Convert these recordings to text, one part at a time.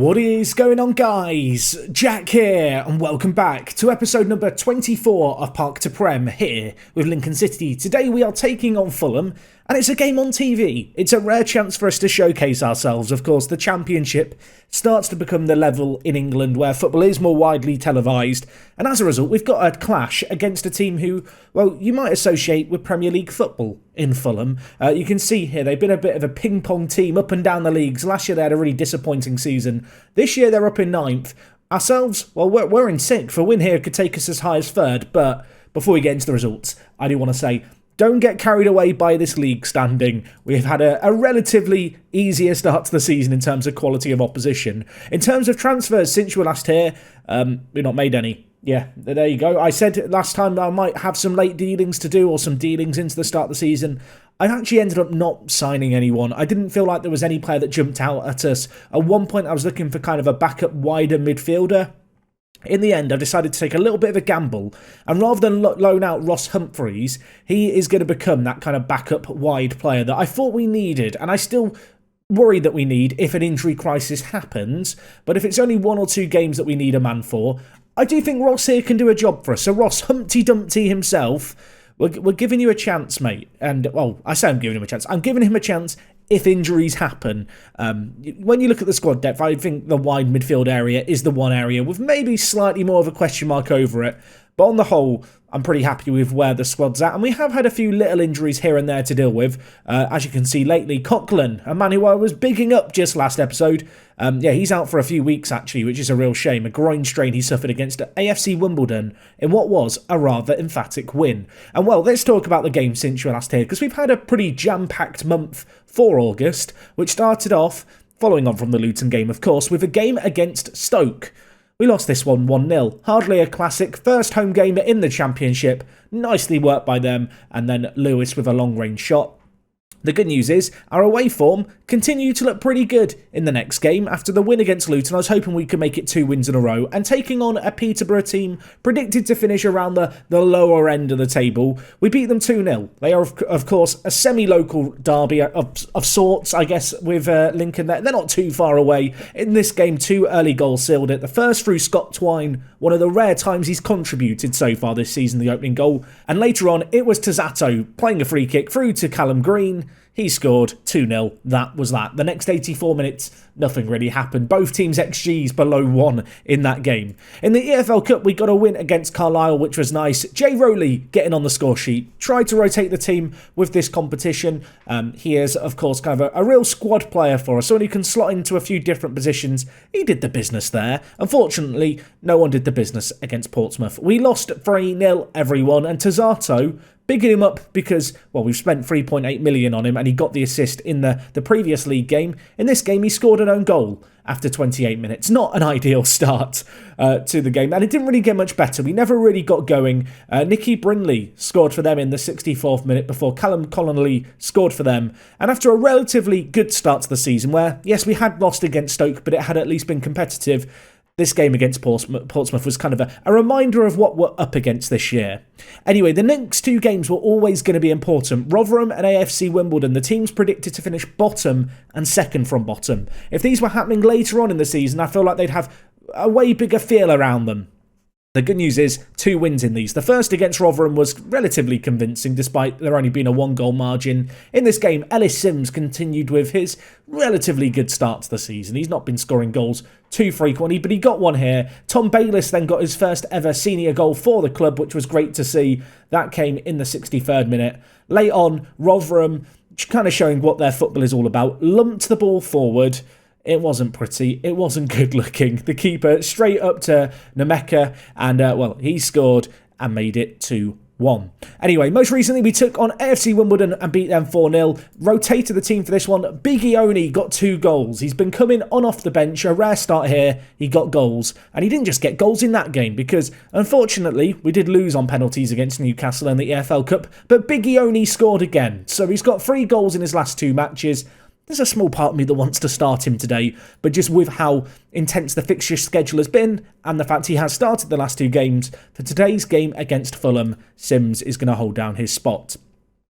What is going on, guys? Jack here, and welcome back to episode number 24 of Park to Prem here with Lincoln City. Today we are taking on Fulham, and it's a game on TV. It's a rare chance for us to showcase ourselves. Of course, the Championship starts to become the level in England where football is more widely televised, and as a result, we've got a clash against a team who, well, you might associate with Premier League football in Fulham. You can see here they've been a bit of a ping-pong team up and down the leagues. Last year they had a really disappointing season. This year they're up in 9th. Ourselves, well, we're in 6th. A win here could take us as high as 3rd, but before we get into the results, I do want to say, don't get carried away by this league standing. We've had a relatively easier start to the season in terms of quality of opposition. In terms of transfers, since you were last here, we've not made any. Yeah, there you go. I said last time that I might have some late dealings to do or some dealings into the start of the season. I actually ended up not signing anyone. I didn't feel like there was any player that jumped out at us. At one point, I was looking for kind of a backup wider midfielder. In the end, I decided to take a little bit of a gamble, and rather than loan out Ross Humphreys, he is going to become that kind of backup wide player that I thought we needed, and I still worry that we need if an injury crisis happens. But if it's only 1 or 2 games that we need a man for, I do think Ross here can do a job for us. So Ross Humpty Dumpty himself, we're giving you a chance, mate. And, well, I say I'm giving him a chance. I'm giving him a chance if injuries happen. When you look at the squad depth, I think the wide midfield area is the one area with maybe slightly more of a question mark over it. But on the whole, I'm pretty happy with where the squad's at. And we have had a few little injuries here and there to deal with. As you can see lately, Coughlin, a man who I was bigging up just last episode. He's out for a few weeks, actually, which is a real shame. A groin strain he suffered against AFC Wimbledon in what was a rather emphatic win. And, well, let's talk about the game since you were last here, because we've had a pretty jam-packed month for August, which started off, following on from the Luton game, of course, with a game against Stoke. We lost this one 1-0. Hardly a classic. First home game in the Championship. Nicely worked by them. And then Lewis with a long-range shot. The good news is, our away form continued to look pretty good in the next game. After the win against Luton, I was hoping we could make it 2 wins in a row. And taking on a Peterborough team predicted to finish around the lower end of the table, we beat them 2-0. They are, of course, a semi-local derby of sorts, I guess, with Lincoln. They're not too far away. In this game, 2 early goals sealed it. The first through Scott Twine, one of the rare times he's contributed so far this season, the opening goal. And later on, it was Tazzato playing a free kick through to Callum Green. He scored 2-0. That was that. The next 84 minutes, nothing really happened. Both teams' XGs below 1 in that game. In the EFL Cup, we got a win against Carlisle, which was nice. Jay Rowley getting on the score sheet. Tried to rotate the team with this competition. He is, of course, kind of a real squad player for us. Someone who can slot into a few different positions. He did the business there. Unfortunately, no one did the business against Portsmouth. We lost 3-0, everyone. And Tazzato, bigging him up because, well, we've spent 3.8 million on him and he got the assist in the previous league game. In this game, he scored an own goal after 28 minutes. Not an ideal start to the game, and it didn't really get much better. We never really got going. Nicky Brinley scored for them in the 64th minute before Callum Connolly scored for them. And after a relatively good start to the season where, yes, we had lost against Stoke, but it had at least been competitive, this game against Portsmouth was kind of a reminder of what we're up against this year. Anyway, the next 2 games were always going to be important. Rotherham and AFC Wimbledon, the teams predicted to finish bottom and second from bottom. If these were happening later on in the season, I feel like they'd have a way bigger feel around them. The good news is 2 wins in these. The first against Rotherham was relatively convincing despite there only being a 1-goal margin. In this game, Ellis Sims continued with his relatively good start to the season. He's not been scoring goals too frequently, but he got one here. Tom Bayliss then got his first ever senior goal for the club, which was great to see. That came in the 63rd minute. Late on, Rotherham, kind of showing what their football is all about, lumped the ball forward. It wasn't pretty. It wasn't good looking. The keeper straight up to Nemeka and, he scored and made it 2-1. Anyway, most recently we took on AFC Wimbledon and beat them 4-0. Rotated the team for this one. Biggie Oni got 2 goals. He's been coming on off the bench. A rare start here. He got goals. And he didn't just get goals in that game because, unfortunately, we did lose on penalties against Newcastle in the EFL Cup. But Biggie Oni scored again. So he's got 3 goals in his last 2 matches. There's a small part of me that wants to start him today, but just with how intense the fixture schedule has been and the fact he has started the last 2 games, for today's game against Fulham, Sims is going to hold down his spot.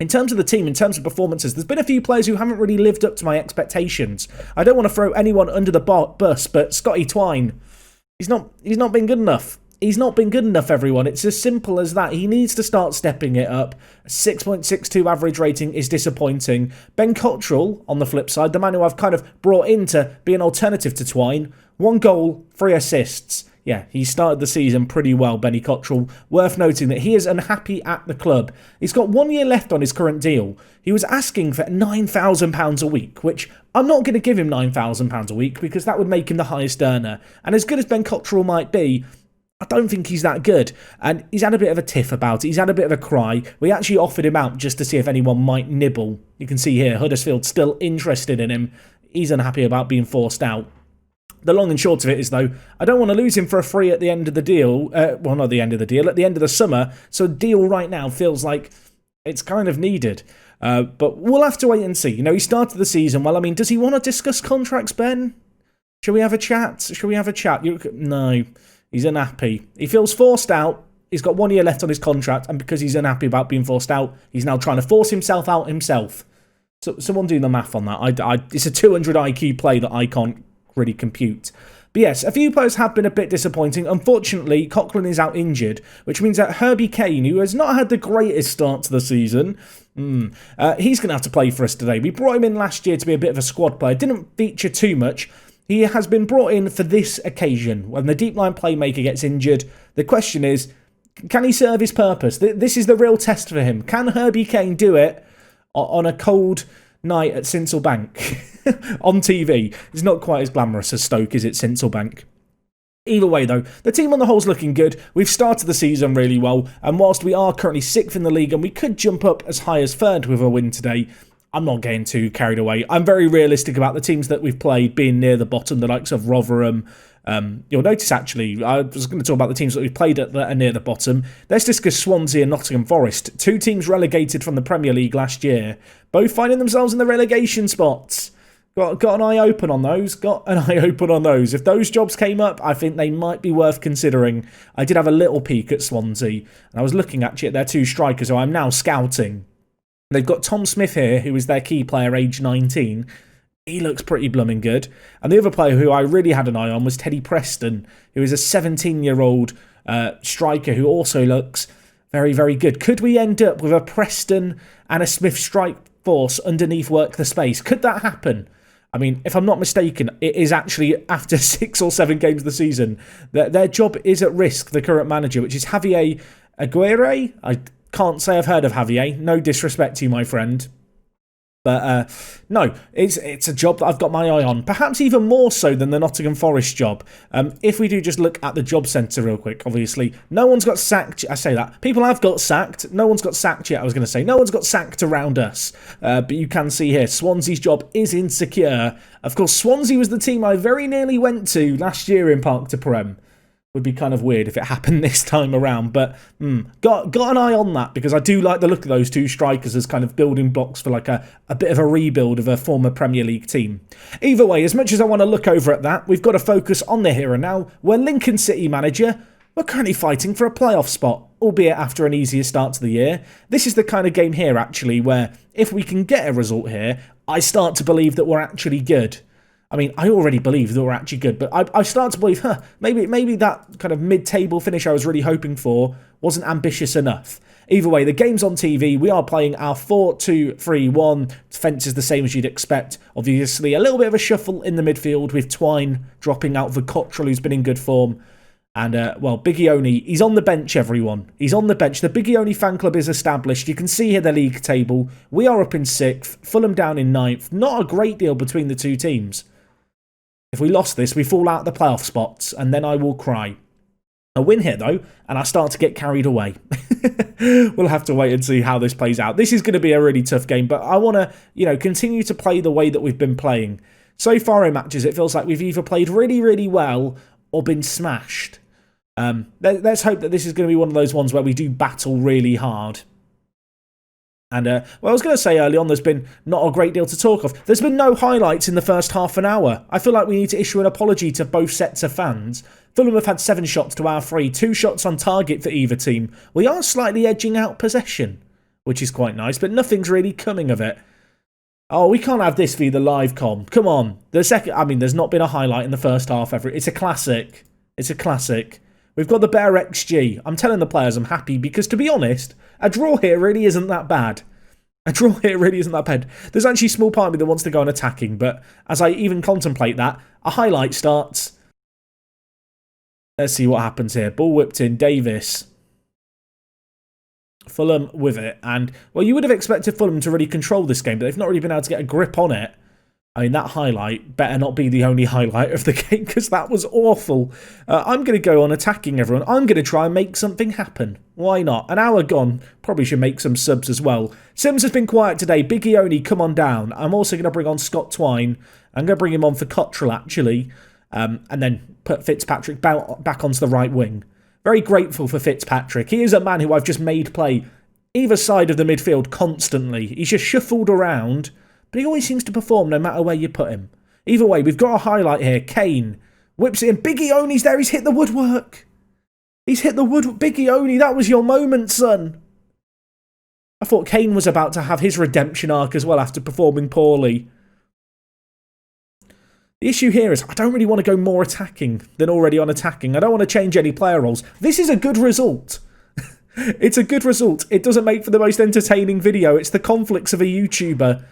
In terms of the team, in terms of performances, there's been a few players who haven't really lived up to my expectations. I don't want to throw anyone under the bus, but Scotty Twine, he's not been good enough. He's not been good enough, everyone. It's as simple as that. He needs to start stepping it up. A 6.62 average rating is disappointing. Ben Cottrell, on the flip side, the man who I've kind of brought in to be an alternative to Twine, 1 goal, 3 assists. Yeah, he started the season pretty well, Benny Cottrell. Worth noting that he is unhappy at the club. He's got 1 year left on his current deal. He was asking for £9,000 a week, which I'm not going to give him £9,000 a week because that would make him the highest earner. And as good as Ben Cottrell might be, I don't think he's that good. And he's had a bit of a tiff about it. He's had a bit of a cry. We actually offered him out just to see if anyone might nibble. You can see here, Huddersfield still interested in him. He's unhappy about being forced out. The long and short of it is, though, I don't want to lose him for a free at the end of the deal. Well, not the end of the deal, at the end of the summer. So a deal right now feels like it's kind of needed. But we'll have to wait and see. You know, he started the season well. I mean, does he want to discuss contracts, Ben? Shall we have a chat? No. He's unhappy. He feels forced out. He's got 1 year left on his contract, and because he's unhappy about being forced out, he's now trying to force himself out himself. So someone do the math on that. It's a 200 IQ play that I can't really compute. But yes, a few players have been a bit disappointing. Unfortunately, Coughlin is out injured, which means that Herbie Kane, who has not had the greatest start to the season, he's going to have to play for us today. We brought him in last year to be a bit of a squad player. Didn't feature too much. He has been brought in for this occasion. When the deep line playmaker gets injured, the question is, can he serve his purpose? This is the real test for him. Can Herbie Kane do it on a cold night at Sincil Bank on TV? It's not quite as glamorous as Stoke is at Sincil Bank. Either way, though, the team on the whole is looking good. We've started the season really well, and whilst we are currently 6th in the league and we could jump up as high as 3rd with a win today, I'm not getting too carried away. I'm very realistic about the teams that we've played being near the bottom, the likes of Rotherham. You'll notice, actually, I was going to talk about the teams that we've played that are near the bottom. Let's discuss Swansea and Nottingham Forest, 2 teams relegated from the Premier League last year, both finding themselves in the relegation spots. Got an eye open on those. If those jobs came up, I think they might be worth considering. I did have a little peek at Swansea, and I was looking actually at their 2 strikers who I'm now scouting. They've got Tom Smith here, who is their key player, age 19. He looks pretty blooming good. And the other player who I really had an eye on was Teddy Preston, who is a 17-year-old striker who also looks very, very good. Could we end up with a Preston and a Smith strike force underneath WorkTheSpace? Could that happen? I mean, if I'm not mistaken, it is actually after 6 or 7 games of the season. Their job is at risk, the current manager, which is Javier Aguirre. I can't say I've heard of Javier. No disrespect to you, my friend. But no, it's a job that I've got my eye on. Perhaps even more so than the Nottingham Forest job. If we do just look at the job centre real quick, obviously, no one's got sacked. I say that. People have got sacked. No one's got sacked yet, I was going to say. No one's got sacked around us. But you can see here, Swansea's job is insecure. Of course, Swansea was the team I very nearly went to last year in Park to Prem. Would be kind of weird if it happened this time around, but got an eye on that because I do like the look of those 2 strikers as kind of building blocks for like a bit of a rebuild of a former Premier League team. Either way, as much as I want to look over at that, we've got to focus on the here and now. We're Lincoln City manager. We're currently fighting for a playoff spot, albeit after an easier start to the year. This is the kind of game here, actually, where if we can get a result here, I start to believe that we're actually good. I mean, I already believe that we're actually good, but I start to believe, maybe that kind of mid-table finish I was really hoping for wasn't ambitious enough. Either way, the game's on TV. We are playing our 4-2-3-1. Defence is the same as you'd expect. Obviously, a little bit of a shuffle in the midfield with Twine dropping out for Cottrell, who's been in good form. And, Bigioni, he's on the bench, everyone. He's on the bench. The Bigioni fan club is established. You can see here the league table. We are up in 6th, Fulham down in 9th. Not a great deal between the 2 teams. If we lost this, we fall out the playoff spots, and then I will cry. A win here, though, and I start to get carried away. We'll have to wait and see how this plays out. This is going to be a really tough game, but I want to, continue to play the way that we've been playing. So far in matches, it feels like we've either played really, really well or been smashed. Let's hope that this is going to be one of those ones where we do battle really hard. And, I was going to say early on, there's been not a great deal to talk of. There's been no highlights in the first half an hour. I feel like we need to issue an apology to both sets of fans. Fulham have had 7 shots to our 3, 2 shots on target for either team. We are slightly edging out possession. which is quite nice, but nothing's really coming of it. Oh, we can't have this be the live com. Come on. There's not been a highlight in the first half ever. It's a classic. It's a classic. We've got the bare XG. I'm telling the players I'm happy because, to be honest, a draw here really isn't that bad. A draw here really isn't that bad. There's actually a small part of me that wants to go on attacking, but as I even contemplate that, a highlight starts. Let's see what happens here. Ball whipped in. Davis. Fulham with it. And, well, you would have expected Fulham to really control this game, but they've not really been able to get a grip on it. I mean, that highlight better not be the only highlight of the game because that was awful. I'm going to go on attacking everyone. I'm going to try and make something happen. Why not? An hour gone. Probably should make some subs as well. Sims has been quiet today. Big Ione, come on down. I'm also going to bring on Scott Twine. I'm going to bring him on for Cottrell, actually. And then put Fitzpatrick back onto the right wing. Very grateful for Fitzpatrick. He is a man who I've just made play either side of the midfield constantly. He's just shuffled around, but he always seems to perform no matter where you put him. Either way, we've got a highlight here. Kane whips it in. Big Ione's there. He's hit the woodwork. He's hit the wood. Big Ione, that was your moment, son. I thought Kane was about to have his redemption arc as well after performing poorly. The issue here is I don't really want to go more attacking than already on attacking. I don't want to change any player roles. This is a good result. It's a good result. It doesn't make for the most entertaining video. It's the conflicts of a YouTuber.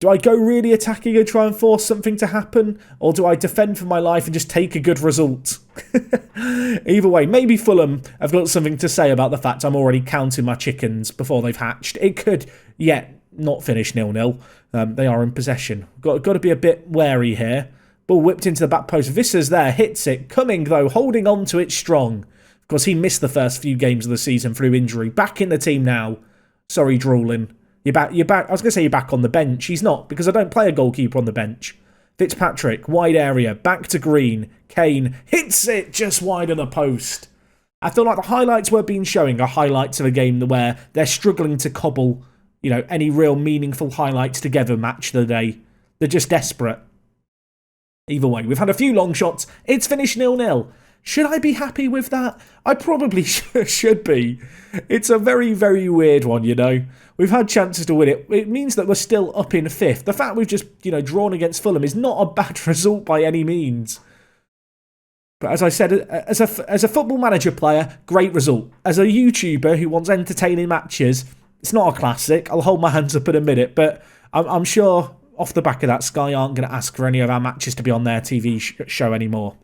Do I go really attacking and try and force something to happen? Or do I defend for my life and just take a good result? Either way, maybe Fulham have got something to say about the fact I'm already counting my chickens before they've hatched. It could yet not finish 0-0. They are in possession. Got to be a bit wary here. Ball whipped into the back post. Visser's there, hits it. Cumming, though, holding on to it strong. Of course, he missed the first few games of the season through injury. Back in the team now. Sorry, drooling. You're back. I was going to say you're back on the bench. He's not, because I don't play a goalkeeper on the bench. Fitzpatrick, wide area, back to Green. Kane hits it just wide of the post. I feel like the highlights we're being showing are highlights of a game where they're struggling to cobble, any real meaningful highlights together match of the day. They're just desperate. Either way, we've had a few long shots. It's finished 0-0. Should I be happy with that? I probably should be. It's a very, very weird one, We've had chances to win it. It means that we're still up in 5th. The fact we've just, drawn against Fulham is not a bad result by any means. But as I said, as a Football Manager player, great result. As a YouTuber who wants entertaining matches, it's not a classic. I'll hold my hands up in a minute. But I'm sure off the back of that, Sky aren't going to ask for any of our matches to be on their TV show anymore.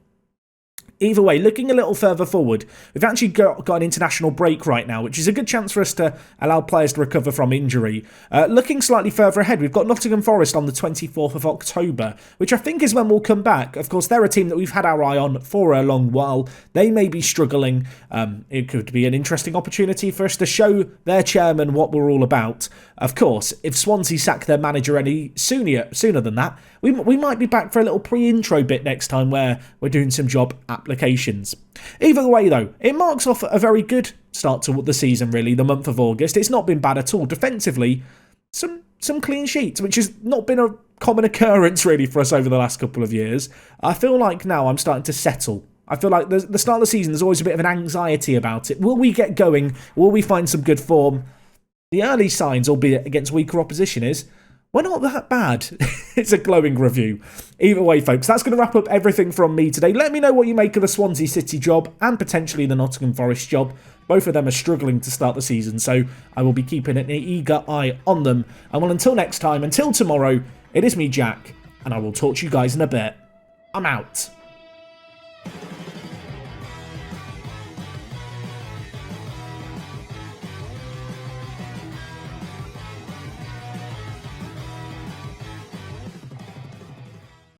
Either way, looking a little further forward, we've actually got an international break right now, which is a good chance for us to allow players to recover from injury. Looking slightly further ahead, we've got Nottingham Forest on the 24th of October, which I think is when we'll come back. Of course, they're a team that we've had our eye on for a long while. They may be struggling. It could be an interesting opportunity for us to show their chairman what we're all about. Of course, if Swansea sack their manager any sooner than that, we might be back for a little pre-intro bit next time where we're doing some job applications. Either way, though, it marks off a very good start to the season, really, the month of August. It's not been bad at all. Defensively, some clean sheets, which has not been a common occurrence, really, for us over the last couple of years. I feel like now I'm starting to settle. I feel like the start of the season, there's always a bit of an anxiety about it. Will we get going? Will we find some good form? The early signs, albeit against weaker opposition, is we're not that bad. It's a glowing review. Either way, folks, that's going to wrap up everything from me today. Let me know what you make of the Swansea City job and potentially the Nottingham Forest job. Both of them are struggling to start the season, so I will be keeping an eager eye on them. And well, until next time, until tomorrow, it is me, Jack, and I will talk to you guys in a bit. I'm out.